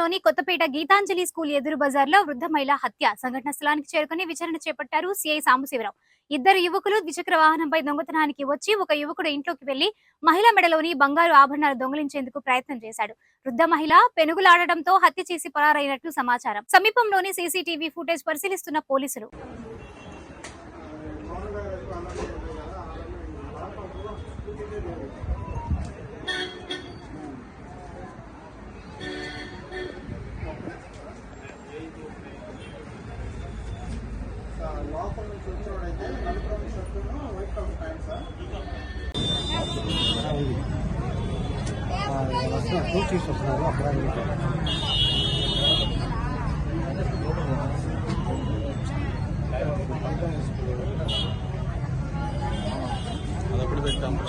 సమీపంలోని కొత్తపేట గీతాంజలి స్కూల్ ఎదురు బజార్లో వృద్ధ మహిళ హత్య సంఘటన స్థలానికి చేరుకుని విచారణ చేపట్టారు సిఐ సాంబశివరావు. ఇద్దరు యువకులు ద్విచక్ర వాహనంపై దొంగతనానికి వచ్చి ఒక యువకుడు ఇంట్లోకి వెళ్లి మహిళ మెడలోని బంగారు ఆభరణాలు దొంగిలించేందుకు ప్రయత్నం చేశాడు. వృద్ధ మహిళ పెనుగులాడటంతో హత్య చేసి పరారైనట్లు సమాచారం. సమీపంలోని సీసీటీవీ ఫుటేజ్ పరిశీలిస్తున్న పోలీసులు. లోపల నుంచి వచ్చేవాడైతే నలుపు రంగు షర్టును వైట్ కలర్ ప్యాంట్ సార్ చూసి వస్తున్నారు అప్పుడు పెట్టాము.